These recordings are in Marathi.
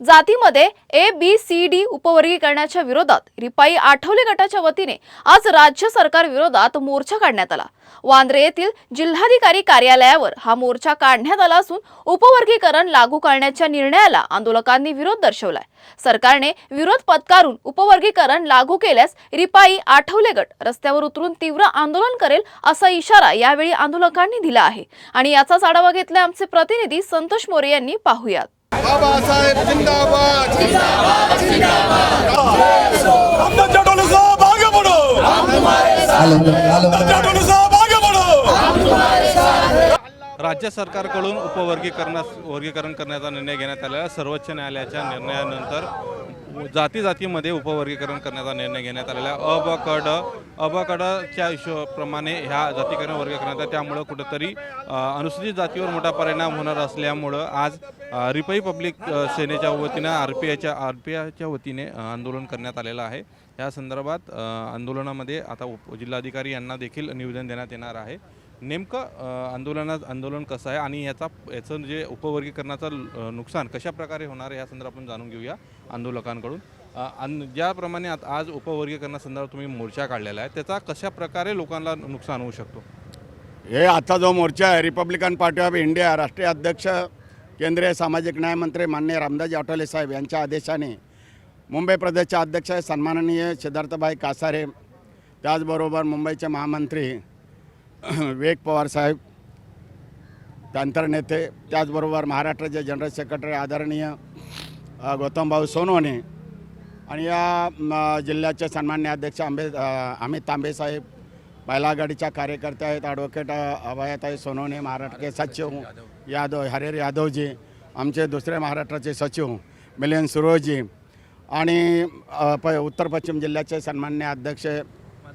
जातीमध्ये ABCD उपवर्गीकरणाच्या विरोधात रिपाई आठवले गटाच्या वतीने आज राज्य सरकार विरोधात मोर्चा काढण्यात आला। वांद्रे येथील जिल्हाधिकारी कार्यालयावर हा मोर्चा काढण्यात आला असून उपवर्गीकरण लागू करण्याच्या निर्णयाला आंदोलकांनी विरोध दर्शवलाय। सरकारने विरोध पत्करून उपवर्गीकरण लागू केल्यास रिपाई आठवले गट रस्त्यावर उतरून तीव्र आंदोलन करेल असा इशारा यावेळी आंदोलकांनी दिला आहे। आणि याचाच आढावा घेतला आमचे प्रतिनिधी संतोष मोरे यांनी। पाहूयात। बाबासाहेब जिंदाबाद जिंदाबाद जिंदाबाद रामदास आठवले साहब आगे बढ़ो रामदास आठवले साहब आगे बढ़ो। राज्य सरकारकडून वर्गीकरण करण्याचा निर्णय घेण्यात आलेला सर्वोच्च न्यायालयाच्या निर्णयानंतर जातीमध्ये उपवर्गीकरण करण्याचा निर्णय घेण्यात आलेला अ ब कडच्या हिशोबाप्रमाणे ह्या जातीकरण वर्गीकरणाचा त्यामुळे कुठेतरी अनुसूचित जातीवर मोठा परिणाम होणार असल्यामुळं आज रिपाई पब्लिक सेनेच्या वतीने आरपीआयच्या वतीने आंदोलन करण्यात आलेलं आहे। या संदर्भात आंदोलनामध्ये आता जिल्हाधिकारी यांना देखील निवेदन देण्यात येणार आहे। नेमकं आंदोलन कसं आहे आणि याचं जे उपवर्गीकरणाचं नुकसान कशा प्रकारे होणार आहे या संदर्भात आपण जाणून घेऊया आंदोलकांकडून। ज्याप्रमाणे आज उपवर्गीकरणासंदर्भात तुम्ही मोर्चा काढलेला आहे त्याचा कशा प्रकारे लोकांना नुकसान होऊ शकतो? हे आजचा जो मोर्चा आहे रिपब्लिकन पार्टी ऑफ इंडिया राष्ट्रीय अध्यक्ष केंद्रीय सामाजिक न्याय मंत्री माननीय रामदास आठवले साहेब यांच्या आदेशाने मुंबई प्रदेशचे अध्यक्ष सन्माननीय सिद्धार्थभाई कासारे, त्याचबरोबर मुंबईचे महामंत्री विवेक पवार साहेब, त्यानंतर नेते, त्याचबरोबर महाराष्ट्राचे जनरल सेक्रेटरी आदरणीय गौतमभाऊ सोनवणे आणि या जिल्ह्याचे सन्माननीय अध्यक्ष अमित तांबे साहेब, महिला आघाडीच्या कार्यकर्ते आहेत ॲडव्होकेट अभयाताई सोनवणे, महाराष्ट्र के सचिव यादव हरिहर यादवजी, आमचे दुसरे महाराष्ट्राचे सचिव मिलिंद सुरोजी आणि उत्तर पश्चिम जिल्ह्याचे सन्माननीय अध्यक्ष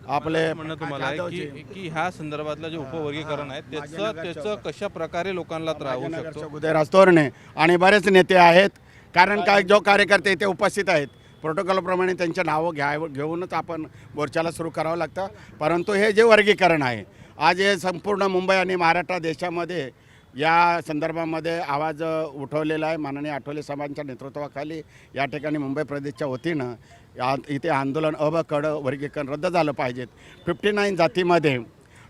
आपले म्हणणं तुम्हाला आहे की ह्या संदर्भातलं जे उपवर्गीकरण आहे त्याचं कशा प्रकारे लोकांना त्रास होऊ शकतो? उदयराज तोरणे आणि बरेच नेते आहेत, कारण काय जो कार्यकर्ते इथे उपस्थित आहेत प्रोटोकॉलप्रमाणे त्यांचे नावं घेऊनच आपण मोर्चाला सुरू करावं लागतं। परंतु हे जे वर्गीकरण आहे आज हे संपूर्ण मुंबई आणि महाराष्ट्र देशामध्ये या संदर्भामध्ये आवाज उठवलेला आहे। माननीय आठवले साहेबांच्या नेतृत्वाखाली या ठिकाणी मुंबई प्रदेशच्या वतीनं इथे आंदोलन अ ब क वर्गीकरण रद्द झालं पाहिजेत। 59 जातीमध्ये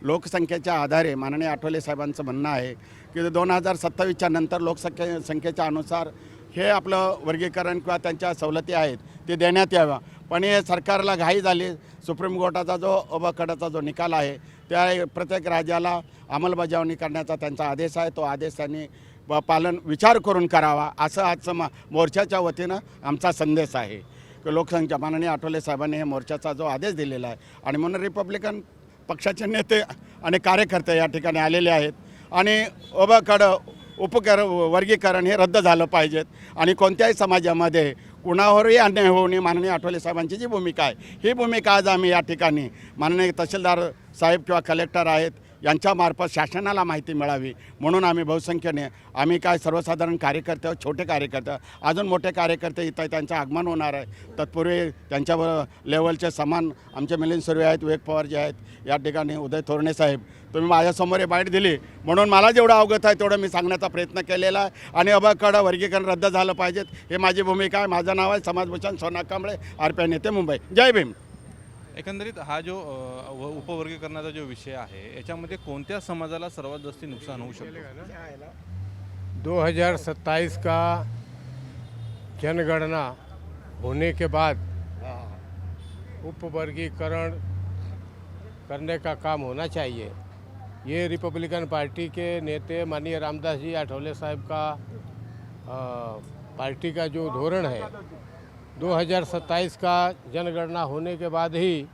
लोकसंख्येच्या आधारे माननीय आठवले साहेबांचं म्हणणं आहे की 2027च्या नंतर लोकसंख्येच्या अनुसार हे आपलं वर्गीकरण किंवा त्यांच्या सवलती आहेत ते देण्यात यावं। पण हे सरकारला घाई झाली। सुप्रीम कोर्टाचा जो अ ब कडाचा जो निकाल आहे त्या प्रत्येक राज्याला अंमलबजावणी करण्याचा त्यांचा आदेश आहे, तो आदेश त्यांनी पालन विचार करून करावा असं आजचं मोर्चाच्या वतीनं आमचा संदेश आहे की लोकसंख्या माननीय आठवले साहेबांनी हे मोर्चाचा जो आदेश दिलेला आहे आणि म्हणून रिपब्लिकन पक्षाचे नेते आणि कार्यकर्ते या ठिकाणी आलेले आहेत आणि अ ब कड वर्गीकरण हे रद्द झालं पाहिजेत आणि कोणत्याही समाजामध्ये कुणावरही अन्याय होऊ नये माननीय आठवले साहेबांची जी भूमिका आहे ही भूमिका आज आम्ही या ठिकाणी माननीय तहसीलदार साहेब किंवा कलेक्टर आहेत यांच्यामार्फत शासनाला माहिती मिळावी म्हणून आम्ही बहुसंख्येने आम्ही काय सर्वसाधारण कार्यकर्ते, छोटे कार्यकर्ते, अजून मोठे कार्यकर्ते इथं त्यांचं आगमन होणार आहे। तत्पूर्वी त्यांच्यावर लेवलचे समान आमचे मिलिंद सुर्वे आहेत, विवेक पवारजी आहेत, या ठिकाणी उदय तोरणे साहेब। तुम्ही माझ्यासमोर हे बाईट दिली म्हणून मला जेवढं अवगत आहे तेवढं मी सांगण्याचा प्रयत्न केलेला आहे आणि अबकड वर्गीकरण रद्द झालं पाहिजेत हे माझी भूमिका आहे। माझं नाव आहे समाजभूषण सोना कांबळे, आरपीआय नेते, मुंबई। जय भीम। एकंदरीत हा जो उपवर्गीकरणाचा जो विषय आहे याच्यामध्ये कोणत्या समाजाला सर्वात जास्त नुकसान होऊ शकतो? 2027 का जनगणना होने के बाद उपवर्गीकरण करने का काम होना चाहिए। ये रिपब्लिकन पार्टी के नेते माननीय रामदास जी आठवले साहब का पार्टी का जो धोरण है 2027 का जनगणना होने के बाद ही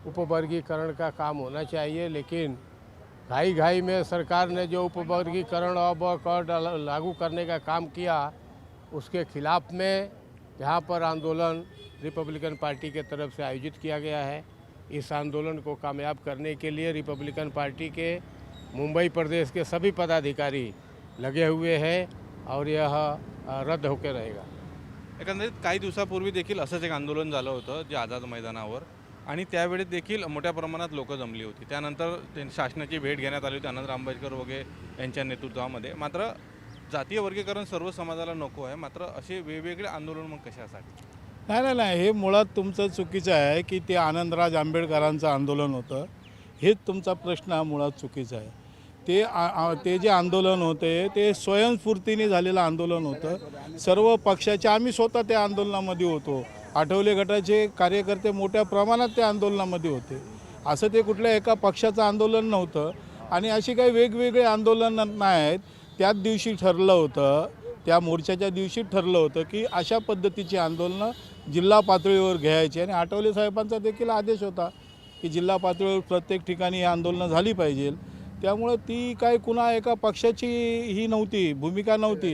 उपवर्गीकरण का काम होना चाहिए। लेकिन घाई में सरकार ने जो उपवर्गीकरण अब लागू करने का काम किया उसके खिलाफ में यहाँ पर आंदोलन रिपब्लिकन पार्टी के तरफ से आयोजित किया गया है। इस आंदोलन को कामयाब करने के लिए रिपब्लिकन पार्टी के मुंबई प्रदेश के सभी पदाधिकारी लगे हुए हैं और यह रद्द होकर रहेगा। एकंदरीत काही दिवसापूर्वी देखील असंच एक आंदोलन झालं होतं जे आझाद मैदानावर आणि त्यावेळी देखील मोठ्या प्रमाणात लोक जमली होती। त्यानंतर शासनाची भेट घेण्यात आली होती आनंद आंबेडकर वगैरे यांच्या नेतृत्वामध्ये। मात्र जातीय वर्गीकरण सर्व समाजाला नको आहे, मात्र असे वेगवेगळे आंदोलन मग कशासाठी? नाही, हे मुळात तुमचं चुकीचं आहे की ते आनंदराज आंबेडकरांचं आंदोलन होतं. हेच तुमचा प्रश्न हा मुळात चुकीचा आहे. ते जे आंदोलन होते ते स्वयंस्फूर्तीने झालेलं आंदोलन होतं. सर्व पक्षाचे आम्ही स्वतः त्या आंदोलनामध्ये होतो. आठवले गटाचे कार्यकर्ते मोठ्या प्रमाणात त्या आंदोलनामध्ये होते. असं ते कुठल्या एका पक्षाचं आंदोलन नव्हतं आणि अशी काही वेगवेगळे आंदोलनं नाही आहेत. त्याच दिवशी ठरलं होतं, त्या मोर्चाच्या दिवशी ठरलं होतं की अशा पद्धतीची आंदोलनं जिल्हा पातळीवर घ्यायची आणि आठवले साहेबांचा देखील आदेश होता की जिल्हा पातळीवर प्रत्येक ठिकाणी ही आंदोलनं झाली पाहिजे. त्यामुळं ती काय कुणा एका पक्षाची ही नव्हती, भूमिका नव्हती.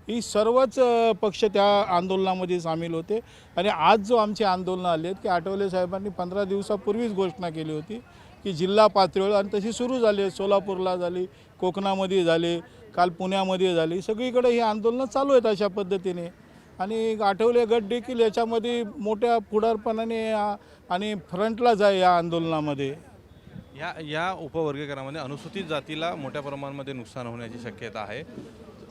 ही सर्वच पक्ष त्या आंदोलनामध्ये सामील होते आणि आज जो आमचे आंदोलनं आले आहेत की आठवले साहेबांनी 15 दिवसापूर्वीच घोषणा केली होती की जिल्हा पातळीवर, आणि तशी सुरू झाली. सोलापूरला झाली, कोकणामध्ये झाली, काल पुण्यामध्ये झाली. सगळीकडे ही आंदोलनं चालू आहेत अशा पद्धतीने आणि आठवले गट देखील याच्यामध्ये मोठ्या पुढारपणाने आणि फ्रंटलाच आहे या आंदोलनामध्ये. या उपवर्गीकरणामध्ये अनुसूचित जातीला मोठ्या प्रमाणामध्ये नुकसान होण्याची शक्यता आहे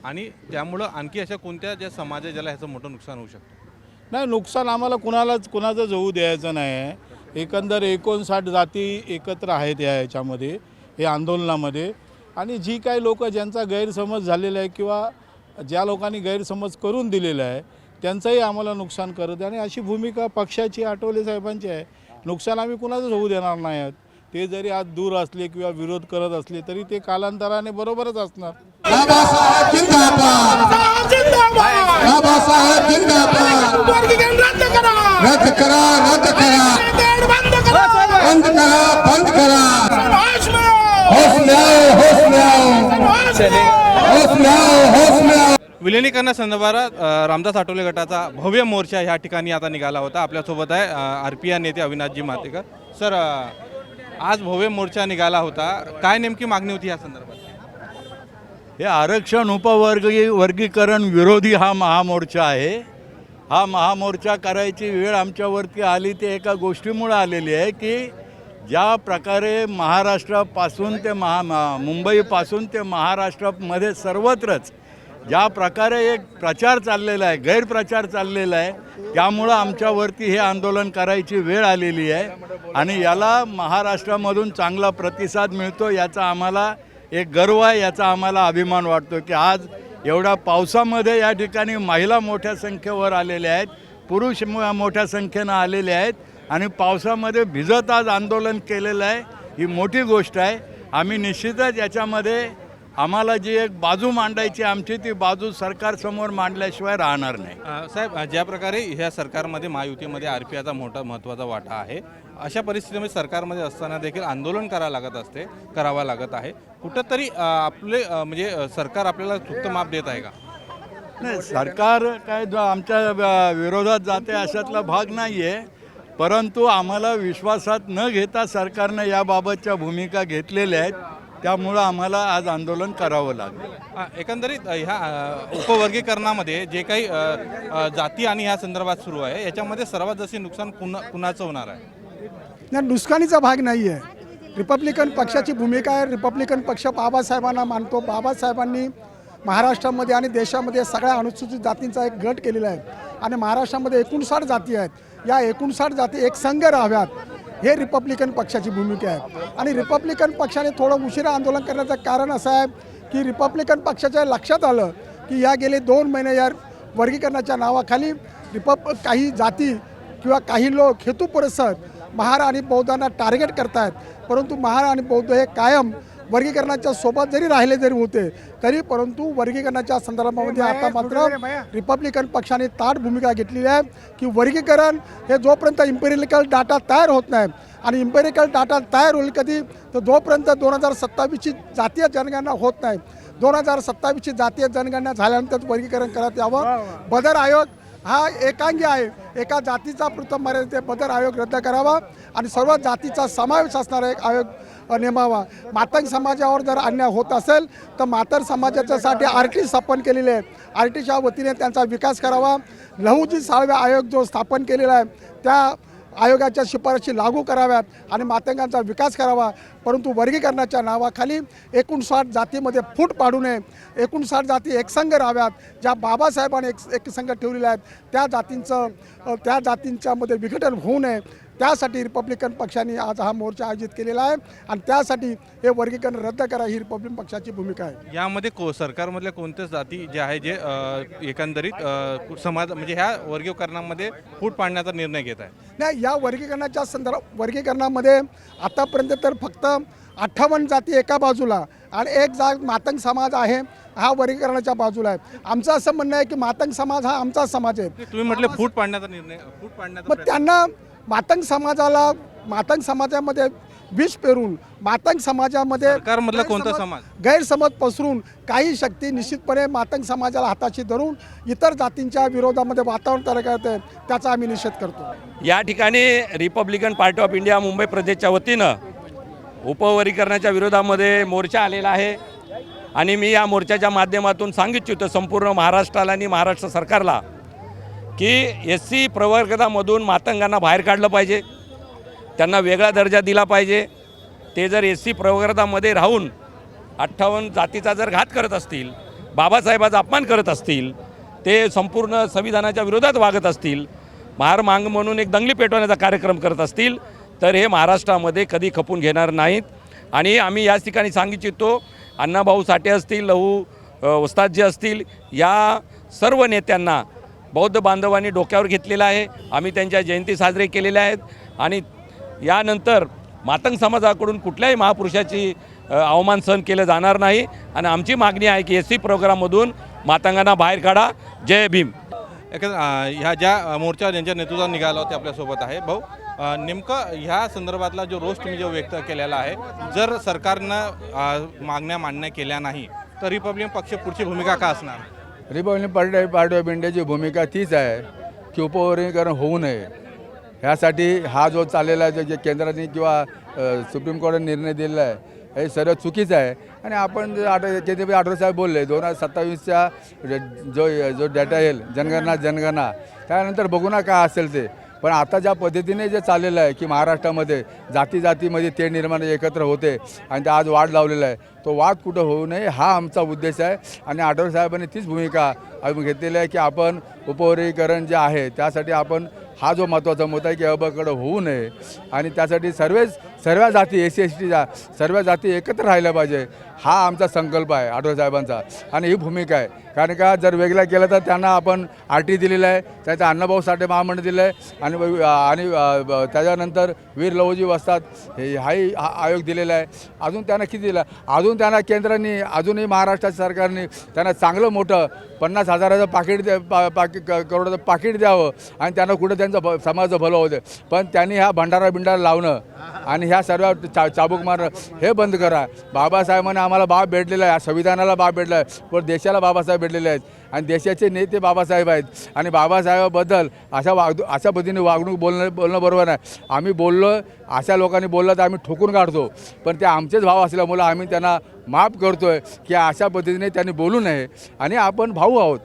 आणि त्यामुळं आणखी अशा कोणत्या ज्या समाज आहे ज्याला ह्याचं मोठं नुकसान होऊ शकतं? नाही, नुकसान आम्हाला कुणाचंच होऊ द्यायचं नाही आहे. एकंदर 59 जाती एकत्र आहेत याच्यामध्ये, या आंदोलनामध्ये. आणि जी काही लोक ज्यांचा गैरसमज झालेला आहे किंवा ज्या लोकांनी गैरसमज करून दिलेला आहे त्यांचंही आम्हाला नुकसान करत आहे आणि अशी भूमिका पक्षाची, आठवले साहेबांची आहे. नुकसान आम्ही कुणाचंच होऊ देणार नाही आहोत. ते जरी आज दूर असले किंवा विरोध करत असले तरी ते कालांतराने बरोबरच असणार. बाबासाहेब जिंदाबाद बाबासाहेब जिंदाबाद रद्द करा बंद करा विलिनीकरणासंदर्भात रामदास आठवले गटाचा भव्य मोर्चा ह्या ठिकाणी आता निघाला होता. आपल्यासोबत आहे RPI नेते अविनाशजी मातेकर. सर, आज भव्य मोर्चा निघाला होता, काय नेमकी मागणी होती या संदर्भात? हे आरक्षण वर्गीकरण विरोधी हा महामोर्चा आहे. हा महामोर्चा करायची वेळ आमच्यावरती आली ते एका गोष्टीमुळे आलेली आहे की ज्या प्रकारे महाराष्ट्रापासून ते मुंबईपासून ते महाराष्ट्रामध्ये सर्वत्रच ज्या प्रकारे एक प्रचार चाललेला आहे, गैरप्रचार चाललेला आहे, त्यामुळं आमच्यावरती हे आंदोलन करायची वेळ आलेली आहे आणि याला महाराष्ट्रामधून चांगला प्रतिसाद मिळतो याचा आम्हाला एक गर्व आहे, याचा आम्हाला अभिमान वाटतो की आज एवढ्या पावसामध्ये या ठिकाणी महिला मोठ्या संख्येवर आलेल्या आहेत, पुरुष मोठ्या संख्येनं आलेले आहेत आणि पावसामध्ये भिजत आज आंदोलन केलेलं आहे. ही मोठी गोष्ट आहे. आम्ही निश्चितच याच्यामध्ये आम्हाला जी एक बाजू मांडायची आमची ती बाजू सरकारसमोर मांडल्याशिवाय राहणार नाही. साहेब, ज्या प्रकारे ह्या सरकारमध्ये महायुतीमध्ये RPIचा महत्त्वाचा वाटा आहे, अशा परिस्थितीमध्ये सरकारमध्ये असताना देखील आंदोलन करावं लागत आहे. कुठंतरी आपले म्हणजे सरकार आपल्याला चुकतं माप देत आहे का? नाही, सरकार काय आमच्या विरोधात जाते अशातला भाग नाही आहे, परंतु आम्हाला विश्वासात न घेता सरकारनं याबाबतच्या भूमिका घेतलेल्या आहेत. त्यामुळं आम्हाला आज आंदोलन करावं लागलं. एकंदरीत ह्या उपवर्गीकरणामध्ये जे काही जाती आणि ह्या संदर्भात सुरू आहे याच्यामध्ये सर्वात जास्त नुकसान कुणाचं होणार आहे? नाही, नुकसानीचा भाग नाही आहे. रिपब्लिकन पक्षाची भूमिका आहे. रिपब्लिकन पक्ष बाबासाहेबांना मानतो. बाबासाहेबांनी महाराष्ट्रामध्ये आणि देशामध्ये सगळ्या अनुसूचित जातींचा एक गट केलेला आहे आणि महाराष्ट्रामध्ये 59 जाती आहेत. या 59 जाती एक संघ राहाव्यात, हे रिपब्लिकन पक्षाची भूमिका आहे. आणि रिपब्लिकन पक्षाने थोडं उशिरा आंदोलन करण्याचं कारण असं आहे की रिपब्लिकन पक्षाच्या लक्षात आलं की या गेले 2 महिने या वर्गीकरणाच्या नावाखाली काही जाती किंवा काही लोक हेतुपुरस्सर महार आणि बौद्धांना टार्गेट करतात. परंतु महार आणि बौद्ध हे कायम वर्गीकरणाच्या सोबत जरी राहिले जरी होते तरी परंतु वर्गीकरणाच्या संदर्भामध्ये आता मात्र रिपब्लिकन पक्षाने ताठ भूमिका घेतलेली आहे की वर्गीकरण हे जोपर्यंत इम्पेरिकल डाटा तयार होत नाही आणि इम्पेरिकल डाटा तयार होईल कधी तर जोपर्यंत 2027ची जातीय जनगणना होत नाही. 2027ची जातीय जनगणना झाल्यानंतर वर्गीकरण करत यावं. बदर आयोग हा एकांगी आहे. एका जातीचा प्रथम मर्यादित बदर आयोग रद्द करावा आणि सर्व जातीचा समावेश असणारा एक आयोग नेमावा. मातंग समाजावर जर अन्याय होत असेल तर मातर समाजाच्यासाठी RT स्थापन केलेले आहे. RTच्या वतीने त्यांचा विकास करावा. लहुजी साळवे आयोग जो स्थापन केलेला आहे त्या आयोगाच्या शिफारशी लागू कराव्यात आणि मातंगांचा विकास करावा, परंतु वर्गीकरणाच्या नावाखाली 59 जातीमध्ये फूट पाडू नये. 59 जाती एकसंघ राहाव्यात. ज्या बाबासाहेबांनी एकसंघ ठेवलेल्या आहेत त्या जातींच्यामध्ये विघटन होऊ नये, त्यासाठी रिपब्लिकन पक्षाने आज हा मोर्चा आयोजित केलेला आहे आणि त्यासाठी हे वर्गीकरण रद्द करा ही रिपब्लिकन पक्षाची भूमिका आहे. यामध्ये सरकारमधल्या कोणत्याच जाती जे आहे जे एकंदरीत समाज म्हणजे ह्या वर्गीकरणामध्ये फूट पाडण्याचा निर्णय घेत आहे? नाही, या वर्गीकरणाच्या वर्गीकरणामध्ये आतापर्यंत तर फक्त 58 जाती एका बाजूला आणि एक मातंग समाज आहे, हा वर्गीकरणाच्या बाजूला आहे. आमचं असं म्हणणं आहे की मातंग समाज हा आमचा समाज आहे. तुम्ही म्हटलं फूट पाडण्याचा निर्णय, फूट पाडण्याचा मग त्यांना मातंग समाजामध्ये विष पेरून मातंग समाजामध्ये सरकारमधला कोणता समाज? गैरसमज पसरून काही शक्ती निश्चितपणे मातंग समाजाला हाताशी धरून इतर जातींच्या विरोधामध्ये वातावरण तयार करते, त्याचा आम्ही निषेध करतो. या ठिकाणी Republican party of India Mumbai प्रदेशच्या वतीनं उपवर्गीकरणाच्या विरोधामध्ये मोर्चा आलेला आहे आणि मी या मोर्चाच्या माध्यमातून सांगू इच्छितो संपूर्ण महाराष्ट्राला आणि महाराष्ट्र सरकारला की SC प्रवर्गामधून मातंगांना बाहेर काढलं पाहिजे, त्यांना वेगळा दर्जा दिला पाहिजे. ते जर SC प्रवर्गामध्ये राहून 58 जातीचा जर घात करत असतील, बाबासाहेबाचा अपमान करत असतील, ते संपूर्ण संविधानाच्या विरोधात वागत असतील, महार मांग म्हणून एक दंगली पेटवण्याचा कार्यक्रम करत असतील, तर हे महाराष्ट्रामध्ये कधी खपून घेणार नाहीत. आणि आम्ही याच ठिकाणी सांगू इच्छितो, अण्णाभाऊ साठे असतील, लहू उस्तादजी असतील, या सर्व नेत्यांना बौद्ध बांधवांनी डोक्यावर घेतलेलं आहे. आम्ही त्यांच्या जयंती साजरे केलेल्या आहेत आणि यानंतर मातंग समाजाकडून कुठल्याही महापुरुषाची अवमान सहन केलं जाणार नाही आणि आमची मागणी आहे की SC प्रोग्राममधून मातंगांना बाहेर काढा. जय भीम. ह्या ज्या मोर्चा ज्यांच्या नेतृत्वात निघाला होता ते आपल्यासोबत आहे. भाऊ, नेमकं ह्या संदर्भातला जो रोष तुम्ही जो व्यक्त केलेला आहे, जर सरकारनं मागण्या मान्य केल्या नाही तर रिपब्लिकन पक्ष पुढची भूमिका का असणार? रिपब्लिकन पार्टी ऑफ इंडियाची भूमिका तीच आहे की उपवर्गीकरण होऊ नये. ह्यासाठी हा जो चाललेला आहे, जे केंद्राने किंवा सुप्रीम कोर्टाने निर्णय दिलेला आहे, हे सर्व चुकीचं आहे. आणि आपण केंद्रीय आठवले साहेब बोलले 2027च्या जो डेटा येईल जनगणना त्यानंतर बघू ना काय असेल ते. पण आता ज्या पद्धतीने जे चाललेलं आहे की महाराष्ट्रामध्ये जातीमध्ये ते निर्माण एकत्र होते आणि ते आज वाढ लावलेला आहे, तो वाद कुठं होऊ नये हा आमचा उद्देश आहे. आणि आठवले साहेबांनी तीच भूमिका घेतलेली आहे की आपण उपवर्गीकरण जे आहे त्यासाठी आपण हा जो महत्त्वाचा मुद्दा आहे की अबकडं होऊ नये आणि त्यासाठी सर्व जाती SC STच्या सर्व जाती एकत्र राहिल्या पाहिजे, हा आमचा संकल्प आहे आठवले साहेबांचा आणि ही भूमिका आहे. कारण का जर वेगळा केलं तर त्यांना आपण RT दिलेलं आहे, त्याचा अण्णाभाऊ साठे महामंडळ दिलं आहे आणि त्याच्यानंतर वीर लहुजी वस्ताद हाही आयोग दिलेला आहे. अजून त्यांना किती दिलं? अजून त्यांना केंद्राने अजूनही महाराष्ट्राच्या सरकारने त्यांना चांगलं मोठं 50,000चं करोडाचं पाकिट द्यावं आणि त्यांना कुठं त्यांचं समाजाचं भलं होतं. पण त्यांनी ह्या भंडारा लावणं आणि ह्या सर्व चाबूक मारणं हे बंद करा. बाबासाहेबांनी आम्हाला बाप भेटलेला आहे, संविधानाला बाप भेटला आहे, पण देशाला बाबासाहेब भेटलेले आहेत आणि देशाचे नेते बाबासाहेब आहेत. आणि बाबासाहेबाबद्दल अशा पद्धतीने वागणूक बोलणं बरोबर नाही. आम्ही बोललो, अशा लोकांनी बोललं तर आम्ही ठोकून काढतो, पण ते आमचेच भाव असल्यामुळं आम्ही त्यांना माफ करतो आहे की अशा पद्धतीने त्यांनी बोलू नये. आणि आपण भाऊ आहोत,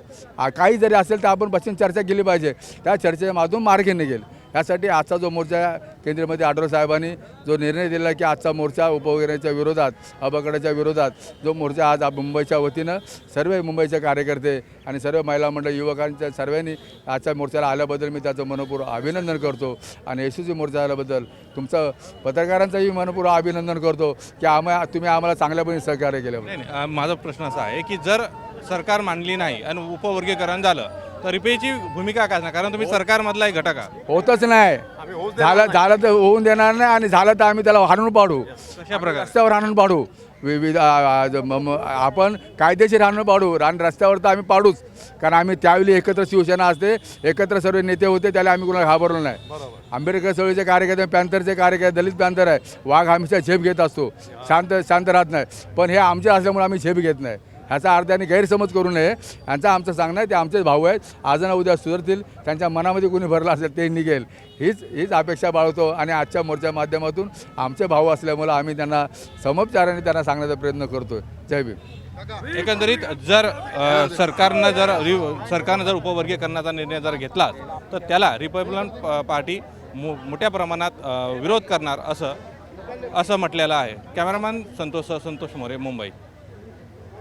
काही जरी असेल तर आपण बसून चर्चा केली पाहिजे, त्या चर्चेच्या माध्यमातून मार्ग निघेल. यासाठी आजचा जो मोर्चा केंद्रामध्ये आठवले साहेबांनी जो निर्णय दिला की आजचा मोर्चा उपवर्गीकरणाच्या विरोधात अबकडाच्या विरोधात जो मोर्चा आज मुंबईच्या वतीनं सर्व मुंबईचे कार्यकर्ते आणि सर्व महिला मंडळ युवकांच्या सर्वांनी आजच्या मोर्चाला आल्याबद्दल मी त्याचं मनपूर्वक अभिनंदन करतो. आणि SC मोर्चा आल्याबद्दल तुमचं पत्रकारांचंही मनपूर्वक अभिनंदन करतो की तुम्ही आम्हाला चांगल्यापणे सहकार्य केलं. माझा प्रश्न असा आहे की जर सरकार मानली नाही आणि उपवर्गीकरण झालं तर रिपेची भूमिका काय असणार? कारण तुम्ही सरकारमधला एक घटक आहात. होतच नाही, झालं तर होऊन देणार नाही आणि झालं तर आम्ही त्याला हाणून पाडू, कशा प्रकारे रस्त्यावर आणून पाडू. आपण कायदेशीर आणून पाडू आणि रस्त्यावर तर आम्ही पाडूच. कारण आम्ही त्यावेळी एकत्र शिवसेना असते, एकत्र सर्व नेते होते, त्याला आम्ही कुणाला घाबरलो नाही. आंबेडकर चळवळीचे कार्यकर्ते, पॅन्थरचे कार्यकर्ते, दलित पॅन्थर आहे, वाघ हमेशा झेप घेत असतो, शांत राहत नाही. पण हे आमचे असल्यामुळे आम्ही झेप घेत नाही. ह्याचा अर्थ आणि गैरसमज करू नये, यांचा आमचं सांगणं आहे. ते आमचेच भाऊ आहेत, आज ना उद्या सुधारतील, त्यांच्या मनामध्ये कोणी भरलं असेल ते निघेल हीच अपेक्षा बाळगतो. आणि आजच्या मोर्चा माध्यमातून आमचे भाऊ असल्यामुळं आम्ही त्यांना समोपचाराने त्यांना सांगण्याचा प्रयत्न करतो. जय भीम. एकंदरीत जर सरकारनं जर उपवर्गीकरणाचा निर्णय जर घेतला तर त्याला रिपब्लिकन पार्टी मोठ्या प्रमाणात विरोध करणार असं म्हटलेलं आहे. कॅमेरामॅन संतोष मोरे, मुंबई.